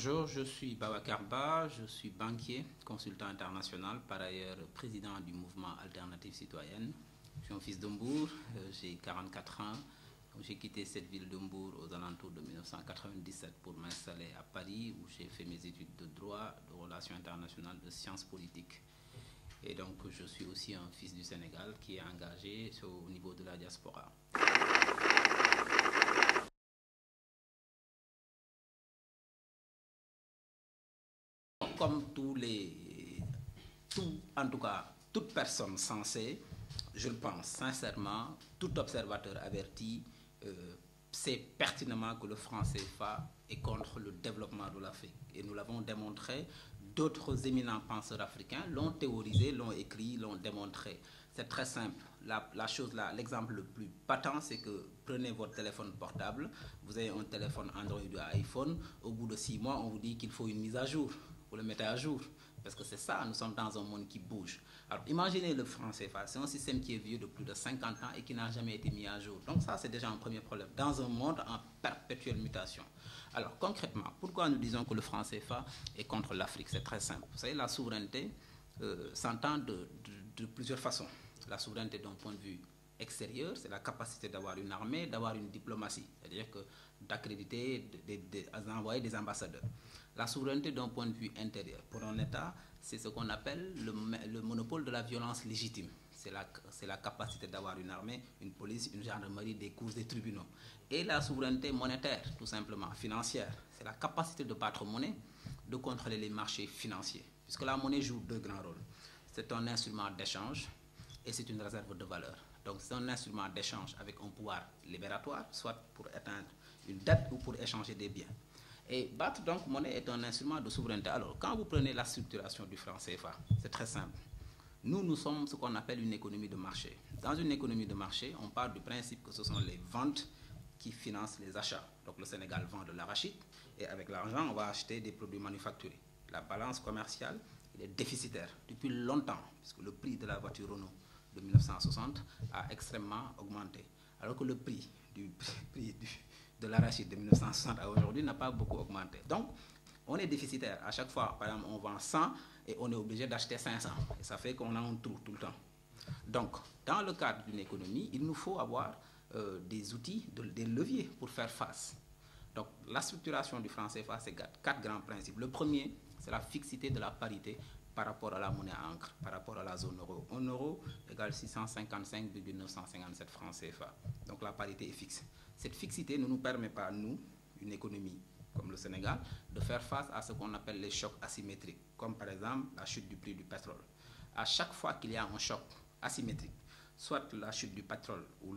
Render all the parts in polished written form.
Bonjour, je suis Babacar Ba, je suis banquier, consultant international, par ailleurs président du mouvement Alternative Citoyenne. Je suis un fils d'Ombourg, j'ai 44 ans. J'ai quitté cette ville d'Ombourg aux alentours de 1997 pour m'installer à Paris où j'ai fait mes études de droit, de relations internationales, de sciences politiques. Et donc je suis aussi un fils du Sénégal qui est engagé au niveau de la diaspora. Comme en tout cas, toute personne sensée, je le pense sincèrement, tout observateur averti sait pertinemment que le franc CFA est contre le développement de l'Afrique. Et nous l'avons démontré, d'autres éminents penseurs africains l'ont théorisé, l'ont écrit, l'ont démontré. C'est très simple. L'exemple le plus patent, c'est que prenez votre téléphone portable, vous avez un téléphone Android ou iPhone, au bout de 6 mois, on vous dit qu'il faut une mise à jour. Vous le mettez à jour. Parce que c'est ça, nous sommes dans un monde qui bouge. Alors imaginez le franc CFA, c'est un système qui est vieux de plus de 50 ans et qui n'a jamais été mis à jour. Donc ça, c'est déjà un premier problème. Dans un monde en perpétuelle mutation. Alors concrètement, pourquoi nous disons que le franc CFA est contre l'Afrique? C'est très simple. Vous savez, la souveraineté s'entend de plusieurs façons. La souveraineté d'un point de vue extérieur, c'est la capacité d'avoir une armée, d'avoir une diplomatie, c'est-à-dire d'accréditer, d'envoyer des ambassadeurs. La souveraineté d'un point de vue intérieur, pour un État, c'est ce qu'on appelle le monopole de la violence légitime. C'est la capacité d'avoir une armée, une police, une gendarmerie, des cours, des tribunaux. Et la souveraineté monétaire, tout simplement, financière, c'est la capacité de battre monnaie, de contrôler les marchés financiers. Puisque la monnaie joue deux grands rôles. C'est un instrument d'échange et c'est une réserve de valeur. Donc c'est un instrument d'échange avec un pouvoir libératoire, soit pour éteindre une dette ou pour échanger des biens. Et battre donc monnaie est un instrument de souveraineté. Alors quand vous prenez la structuration du franc CFA, c'est très simple. Nous sommes ce qu'on appelle une économie de marché. Dans une économie de marché, on part du principe que ce sont les ventes qui financent les achats. Donc le Sénégal vend de l'arachide et avec l'argent, on va acheter des produits manufacturés. La balance commerciale, elle est déficitaire depuis longtemps, puisque le prix de la voiture Renault de 1960 a extrêmement augmenté. Alors que le prix de l'arachide de 1960 à aujourd'hui n'a pas beaucoup augmenté. Donc, on est déficitaire. À chaque fois, par exemple, on vend 100 et on est obligé d'acheter 500. Et ça fait qu'on a un trou tout le temps. Donc, dans le cadre d'une économie, il nous faut avoir des outils, des leviers pour faire face. Donc, la structuration du franc CFA, c'est 4 grands principes. Le premier, c'est la fixité de la parité par rapport à la monnaie à encre, par rapport à la zone euro. 1 euro égale 655,957 francs CFA. Donc, la parité est fixe. Cette fixité ne nous permet pas, nous, une économie comme le Sénégal, de faire face à ce qu'on appelle les chocs asymétriques, comme par exemple la chute du prix du pétrole. À chaque fois qu'il y a un choc asymétrique, soit la chute du pétrole ou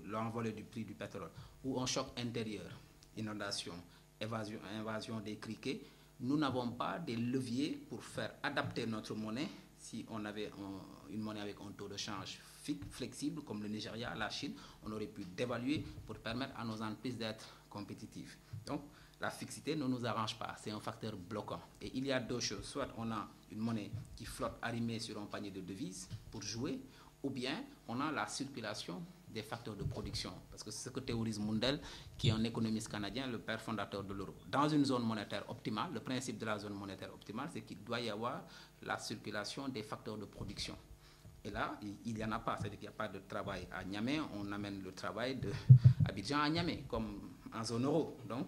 l'envolée du prix du pétrole, ou un choc intérieur, inondation, invasion des criquets, nous n'avons pas des leviers pour faire adapter notre monnaie. Si on avait une monnaie avec un taux de change flexible comme le Nigeria, la Chine, on aurait pu dévaluer pour permettre à nos entreprises d'être compétitives. Donc, la fixité ne nous arrange pas, c'est un facteur bloquant. Et il y a deux choses, soit on a une monnaie qui flotte arrimée sur un panier de devises pour jouer, ou bien on a la circulation des facteurs de production. Parce que c'est ce que théorise Mundell, qui est un économiste canadien, le père fondateur de l'euro. Dans une zone monétaire optimale, le principe de la zone monétaire optimale, c'est qu'il doit y avoir la circulation des facteurs de production. Et là, il n'y en a pas, c'est-à-dire qu'il n'y a pas de travail à Niamey, on amène le travail d'Abidjan à Niamey, comme en zone euro. Donc,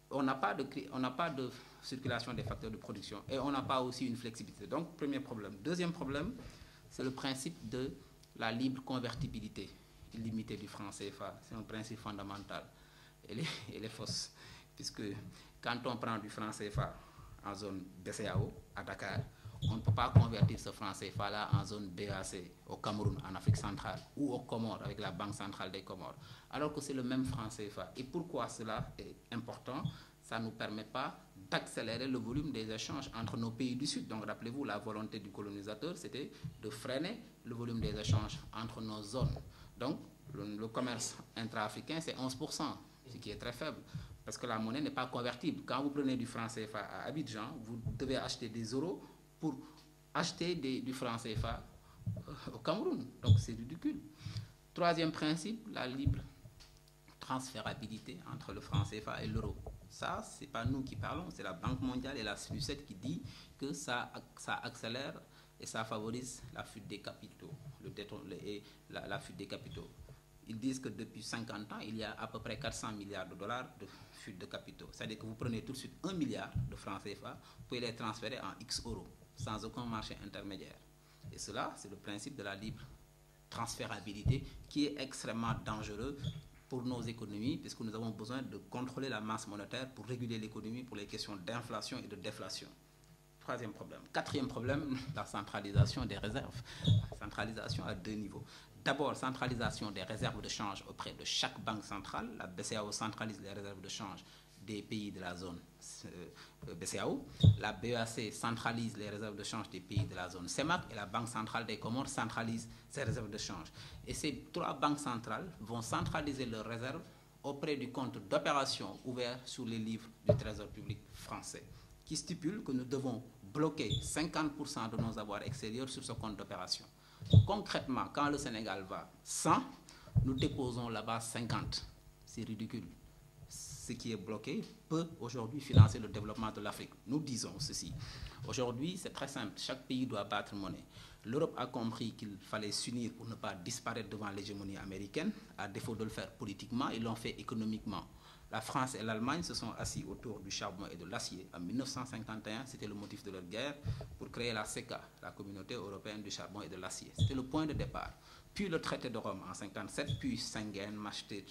on n'a pas de circulation des facteurs de production et on n'a pas aussi une flexibilité. Donc, premier problème. Deuxième problème, c'est le principe de la libre convertibilité illimitée du franc CFA. C'est un principe fondamental. Elle est fausse, puisque quand on prend du franc CFA en zone BCEAO, à Dakar, on ne peut pas convertir ce franc CFA-là en zone BAC, au Cameroun, en Afrique centrale, ou aux Comores, avec la Banque centrale des Comores, alors que c'est le même franc CFA. Et pourquoi cela est important? Ça ne nous permet pas d'accélérer le volume des échanges entre nos pays du Sud. Donc, rappelez-vous, la volonté du colonisateur, c'était de freiner le volume des échanges entre nos zones. Donc, le commerce intra-africain, c'est 11%, ce qui est très faible, parce que la monnaie n'est pas convertible. Quand vous prenez du franc CFA à Abidjan, vous devez acheter des euros pour acheter du franc CFA au Cameroun. Donc, c'est ridicule. Troisième principe, la libre transférabilité entre le franc CFA et l'euro. Ça, ce n'est pas nous qui parlons, c'est la Banque mondiale et la SLUCET qui dit que ça accélère et ça favorise la fuite des capitaux, la fuite des capitaux. Ils disent que depuis 50 ans, il y a à peu près 400 milliards de dollars de fuite de capitaux. C'est-à-dire que vous prenez tout de suite 1 milliard de francs CFA, vous pouvez les transférer en X euros, sans aucun marché intermédiaire. Et cela, c'est le principe de la libre transférabilité qui est extrêmement dangereux pour nos économies, puisque nous avons besoin de contrôler la masse monétaire pour réguler l'économie pour les questions d'inflation et de déflation. Troisième problème. Quatrième problème, la centralisation des réserves. La centralisation à 2 niveaux. D'abord, centralisation des réserves de change auprès de chaque banque centrale. La BCEAO centralise les réserves de change des pays de la zone BCEAO. La BEAC centralise les réserves de change des pays de la zone CEMAC et la Banque centrale des Comores centralise ses réserves de change. Et ces 3 banques centrales vont centraliser leurs réserves auprès du compte d'opération ouvert sur les livres du Trésor public français, qui stipule que nous devons bloquer 50% de nos avoirs extérieurs sur ce compte d'opération. Concrètement, quand le Sénégal va 100, nous déposons là-bas 50. C'est ridicule. Ce qui est bloqué peut aujourd'hui financer le développement de l'Afrique. Nous disons ceci. Aujourd'hui, c'est très simple. Chaque pays doit battre monnaie. L'Europe a compris qu'il fallait s'unir pour ne pas disparaître devant l'hégémonie américaine. À défaut de le faire politiquement, ils l'ont fait économiquement. La France et l'Allemagne se sont assis autour du charbon et de l'acier. En 1951, c'était le motif de leur guerre pour créer la CECA, la Communauté européenne du charbon et de l'acier. C'était le point de départ. Puis le traité de Rome en 1957, puis Schengen, marché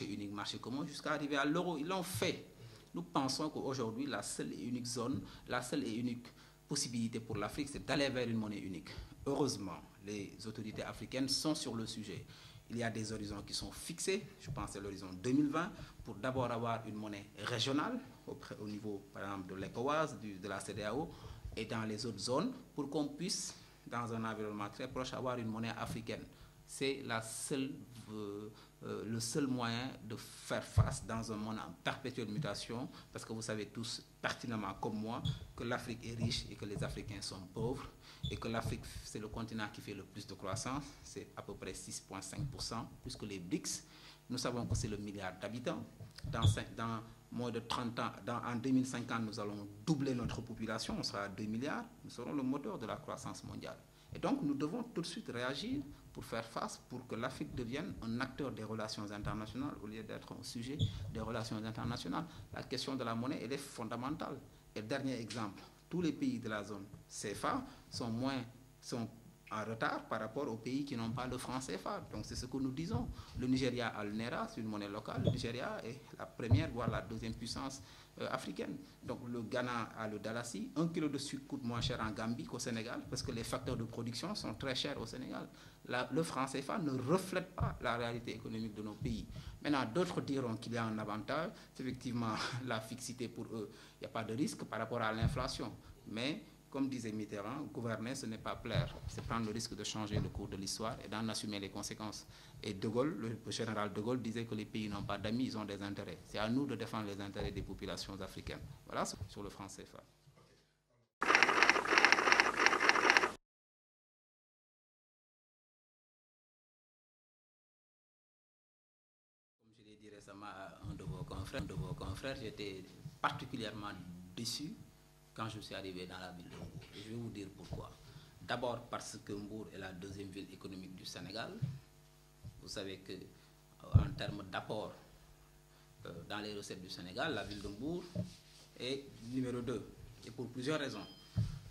unique, marché commun, jusqu'à arriver à l'euro. Ils l'ont fait. Nous pensons qu'aujourd'hui, la seule et unique zone, la seule et unique possibilité pour l'Afrique, c'est d'aller vers une monnaie unique. Heureusement, les autorités africaines sont sur le sujet. Il y a des horizons qui sont fixés, je pense à l'horizon 2020, pour d'abord avoir une monnaie régionale, au niveau, par exemple, de l'ECOWAS, de la CEDEAO, et dans les autres zones, pour qu'on puisse, dans un environnement très proche, avoir une monnaie africaine. C'est le seul moyen de faire face dans un monde en perpétuelle mutation, parce que vous savez tous pertinemment comme moi que l'Afrique est riche et que les Africains sont pauvres, et que l'Afrique, c'est le continent qui fait le plus de croissance, c'est à peu près 6,5%, plus que les BRICS. Nous savons que c'est le milliard d'habitants. Dans moins de 30 ans, en 2050, nous allons doubler notre population, on sera à 2 milliards, nous serons le moteur de la croissance mondiale. Et donc, nous devons tout de suite réagir pour faire face, pour que l'Afrique devienne un acteur des relations internationales au lieu d'être un sujet des relations internationales. La question de la monnaie, elle est fondamentale. Et dernier exemple, tous les pays de la zone CFA sont en retard par rapport aux pays qui n'ont pas le franc CFA. Donc c'est ce que nous disons. Le Nigeria a le Naira, c'est une monnaie locale. Le Nigeria est la première, voire la deuxième puissance africaine. Donc le Ghana a le Dalasi. 1 kilo de sucre coûte moins cher en Gambie qu'au Sénégal parce que les facteurs de production sont très chers au Sénégal. Le franc CFA ne reflète pas la réalité économique de nos pays. Maintenant, d'autres diront qu'il y a un avantage. C'est effectivement la fixité pour eux. Il n'y a pas de risque par rapport à l'inflation. Mais comme disait Mitterrand, gouverner, ce n'est pas plaire. C'est prendre le risque de changer le cours de l'histoire et d'en assumer les conséquences. Et De Gaulle, le général De Gaulle disait que les pays n'ont pas d'amis, ils ont des intérêts. C'est à nous de défendre les intérêts des populations africaines. Voilà sur le franc CFA. Comme je l'ai dit récemment à un de vos confrères, j'étais particulièrement déçu quand je suis arrivé dans la ville de Mbour. Et je vais vous dire pourquoi. D'abord parce que Mbour est la deuxième ville économique du Sénégal. Vous savez qu'en termes d'apport dans les recettes du Sénégal, la ville de Mbour est numéro 2. Et pour plusieurs raisons.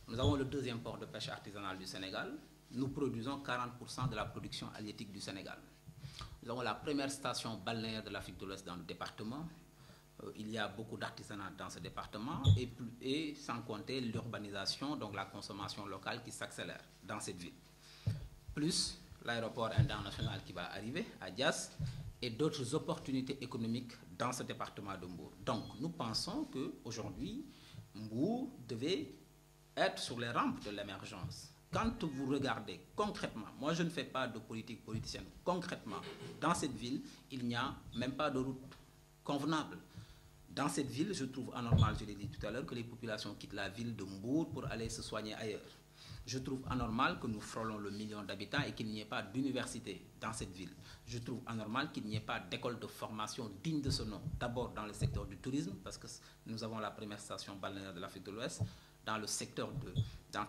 Nous avons le deuxième port de pêche artisanale du Sénégal. Nous produisons 40% de la production halieutique du Sénégal. Nous avons la première station balnéaire de l'Afrique de l'Ouest dans le département. Il y a beaucoup d'artisanat dans ce département et sans compter l'urbanisation, donc la consommation locale qui s'accélère dans cette ville. Plus l'aéroport international qui va arriver à Dias et d'autres opportunités économiques dans ce département de Mbour. Donc nous pensons qu'aujourd'hui, Mbour devait être sur les rampes de l'émergence. Quand vous regardez concrètement, moi je ne fais pas de politique politicienne, concrètement, dans cette ville, il n'y a même pas de route convenable. Dans cette ville, je trouve anormal, je l'ai dit tout à l'heure, que les populations quittent la ville de Mbour pour aller se soigner ailleurs. Je trouve anormal que nous frôlons le million d'habitants et qu'il n'y ait pas d'université dans cette ville. Je trouve anormal qu'il n'y ait pas d'école de formation digne de ce nom. D'abord dans le secteur du tourisme, parce que nous avons la première station balnéaire de l'Afrique de l'Ouest, dans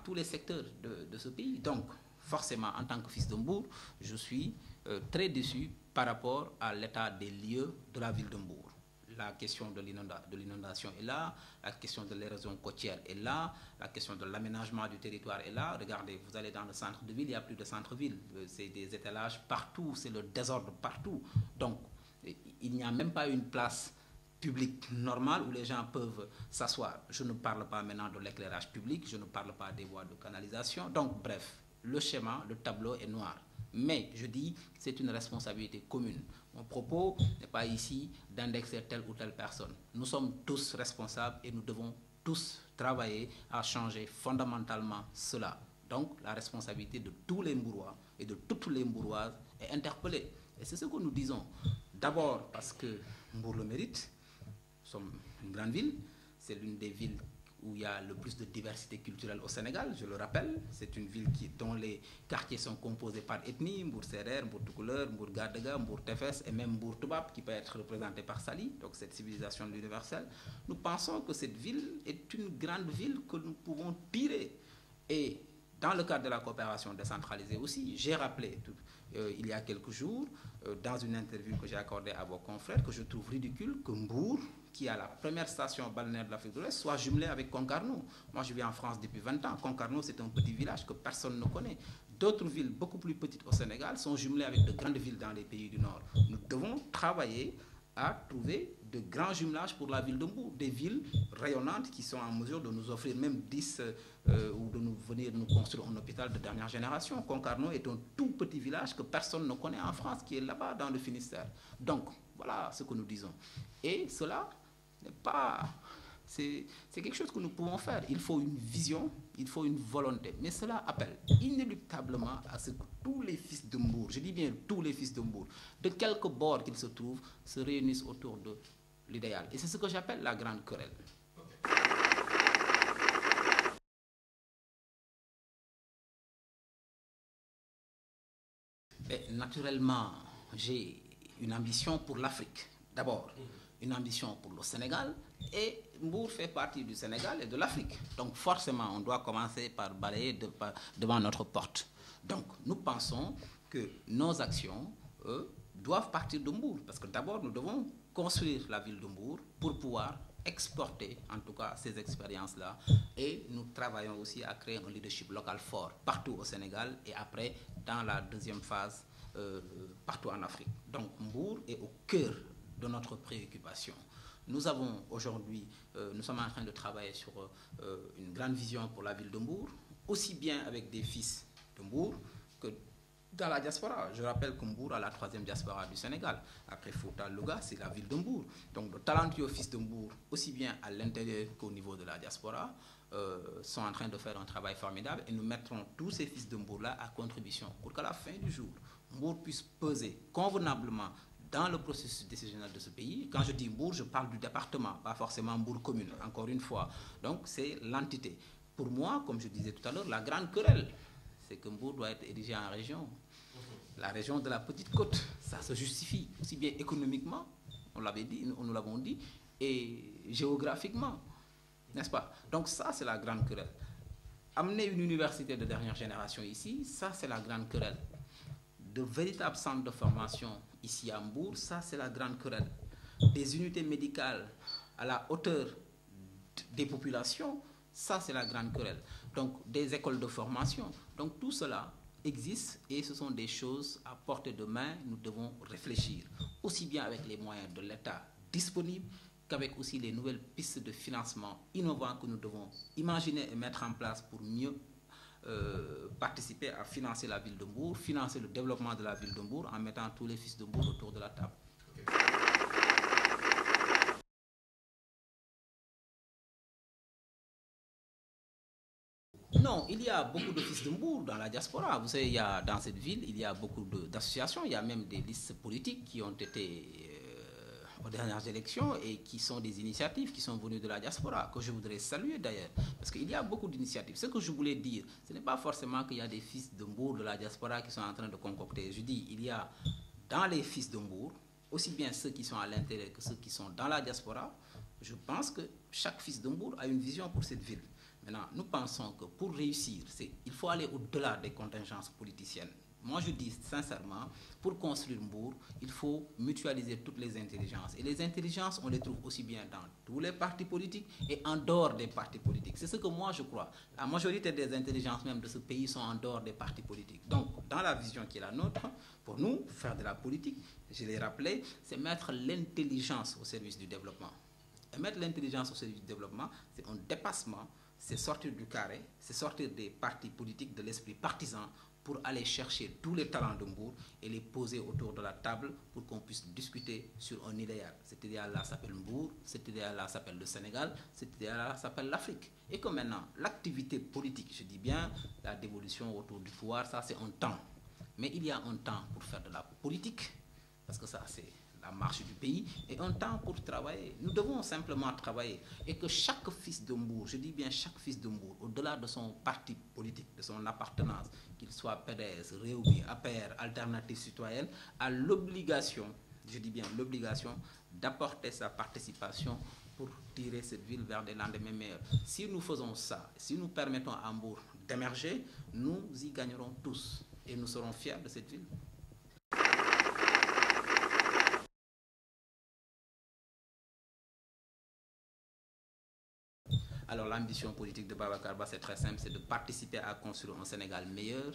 tous les secteurs de ce pays. Donc, forcément, en tant que fils de Mbour, je suis très déçu par rapport à l'état des lieux de la ville de Mbour. La question de l'inondation est là, la question de l'érosion côtière est là, la question de l'aménagement du territoire est là. Regardez, vous allez dans le centre de ville, il n'y a plus de centre-ville. C'est des étalages partout, c'est le désordre partout. Donc, il n'y a même pas une place publique normale où les gens peuvent s'asseoir. Je ne parle pas maintenant de l'éclairage public, je ne parle pas des voies de canalisation. Donc, bref, le schéma, le tableau est noir. Mais, je dis, c'est une responsabilité commune. Mon propos n'est pas ici d'indexer telle ou telle personne. Nous sommes tous responsables et nous devons tous travailler à changer fondamentalement cela. Donc, la responsabilité de tous les Mbourois et de toutes les Mbouroises est interpellée. Et c'est ce que nous disons. D'abord parce que Mbour le mérite. Nous sommes une grande ville. C'est l'une des villes où il y a le plus de diversité culturelle au Sénégal, je le rappelle. C'est une ville dont les quartiers sont composés par ethnie, Mbour Serer, Mbour Toucouleur, Mbour Gardega, Mbour Tefes et même Mbour Toubab, qui peut être représenté par Sali, donc cette civilisation de l'universel. Nous pensons que cette ville est une grande ville que nous pouvons tirer. Et dans le cadre de la coopération décentralisée aussi, j'ai rappelé il y a quelques jours, dans une interview que j'ai accordée à vos confrères, que je trouve ridicule que Mbour, qui a la première station balnéaire de l'Afrique de l'Ouest, soit jumelée avec Concarneau. Moi, je vis en France depuis 20 ans. Concarneau, c'est un petit village que personne ne connaît. D'autres villes beaucoup plus petites au Sénégal sont jumelées avec de grandes villes dans les pays du Nord. Nous devons travailler à trouver de grands jumelages pour la ville de Mbour, des villes rayonnantes qui sont en mesure de nous offrir même 10 ou de venir nous construire un hôpital de dernière génération. Concarneau est un tout petit village que personne ne connaît en France, qui est là-bas dans le Finistère. Donc, voilà ce que nous disons. Et cela n'est pas... C'est quelque chose que nous pouvons faire. Il faut une vision, il faut une volonté. Mais cela appelle inéluctablement à ce que tous les fils de Mbour, je dis bien tous les fils de Mbour, de quelque bord qu'ils se trouvent, se réunissent autour de l'idéal. Et c'est ce que j'appelle la grande querelle. Et naturellement, j'ai une ambition pour l'Afrique. D'abord, une ambition pour le Sénégal, et Mbour fait partie du Sénégal et de l'Afrique. Donc forcément, on doit commencer par balayer devant notre porte. Donc nous pensons que nos actions, doivent partir de Mbour, parce que d'abord, nous devons construire la ville de Mbour pour pouvoir exporter, en tout cas, ces expériences-là. Et nous travaillons aussi à créer un leadership local fort partout au Sénégal et après, dans la deuxième phase, partout en Afrique. Donc Mbour est au cœur de notre préoccupation. Nous avons aujourd'hui, nous sommes en train de travailler sur une grande vision pour la ville de Mbour, aussi bien avec des fils de Mbour que dans la diaspora. Je rappelle que Mbour a la 3e diaspora du Sénégal. Après Fouta, Louga, c'est la ville de Mbour. Donc de talentueux fils de Mbour, aussi bien à l'intérieur qu'au niveau de la diaspora, sont en train de faire un travail formidable et nous mettrons tous ces fils de Mbour-là à contribution pour qu'à la fin du jour, Mbour puisse peser convenablement dans le processus décisionnel de ce pays. Quand je dis Mbour, je parle du département, pas forcément Mbour commune, encore une fois. Donc c'est l'entité. Pour moi, comme je disais tout à l'heure, la grande querelle, c'est que Mbour doit être érigé en région. La région de la Petite Côte, ça se justifie aussi bien économiquement, on l'avait dit, nous l'avons dit, et géographiquement, n'est-ce pas? Donc ça, c'est la grande querelle. Amener une université de dernière génération ici, ça, c'est la grande querelle. De véritables centres de formation ici à Mbour, ça, c'est la grande querelle. Des unités médicales à la hauteur des populations, ça, c'est la grande querelle. Donc, des écoles de formation. Donc, tout cela existe et ce sont des choses à portée de main. Nous devons réfléchir, aussi bien avec les moyens de l'État disponibles qu'avec aussi les nouvelles pistes de financement innovants que nous devons imaginer et mettre en place pour mieux participer à financer la ville de Mbour, financer le développement de la ville de Mbour en mettant tous les fils de Mbour autour de la table. Non, il y a beaucoup de fils de Mbour dans la diaspora. Vous savez, dans cette ville, il y a beaucoup d'associations, il y a même des listes politiques qui ont été aux dernières élections et qui sont des initiatives qui sont venues de la diaspora, que je voudrais saluer d'ailleurs, parce qu'il y a beaucoup d'initiatives. Ce que je voulais dire, ce n'est pas forcément qu'il y a des fils de Mbour de la diaspora qui sont en train de concocter. Je dis, il y a dans les fils de Mbour, aussi bien ceux qui sont à l'intérieur que ceux qui sont dans la diaspora. Je pense que chaque fils de Mbour a une vision pour cette ville. Maintenant, nous pensons que pour réussir, il faut aller au-delà des contingences politiciennes. Moi, je dis sincèrement, pour construire Mbour, il faut mutualiser toutes les intelligences. Et les intelligences, on les trouve aussi bien dans tous les partis politiques et en dehors des partis politiques. C'est ce que moi, je crois. La majorité des intelligences même de ce pays sont en dehors des partis politiques. Donc, dans la vision qui est la nôtre, pour nous, faire de la politique, je l'ai rappelé, c'est mettre l'intelligence au service du développement. Et mettre l'intelligence au service du développement, c'est un dépassement, c'est sortir du carré, c'est sortir des partis politiques, de l'esprit partisan, pour aller chercher tous les talents de Mbour et les poser autour de la table pour qu'on puisse discuter sur un idéal. Cet idéal-là s'appelle Mbour, cet idéal-là s'appelle le Sénégal, cet idéal-là s'appelle l'Afrique. Et que maintenant, l'activité politique, je dis bien, la dévolution autour du pouvoir, ça c'est un temps. Mais il y a un temps pour faire de la politique, parce que ça c'est la marche du pays, et un temps pour travailler. Nous devons simplement travailler. Et que chaque fils de Mbour, je dis bien chaque fils de Mbour, au-delà de son parti politique, de son appartenance, qu'il soit PDS, Rewmi, APR, Alternative Citoyenne, a l'obligation, je dis bien l'obligation, d'apporter sa participation pour tirer cette ville vers des lendemains meilleurs. Si nous faisons ça, si nous permettons à Mbour d'émerger, nous y gagnerons tous. Et nous serons fiers de cette ville. Alors l'ambition politique de Babacar Ba, c'est très simple, c'est de participer à construire un Sénégal meilleur,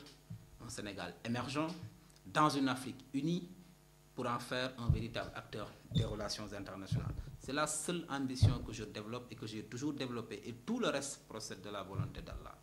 un Sénégal émergent, dans une Afrique unie, pour en faire un véritable acteur des relations internationales. C'est la seule ambition que je développe et que j'ai toujours développée, et tout le reste procède de la volonté d'Allah.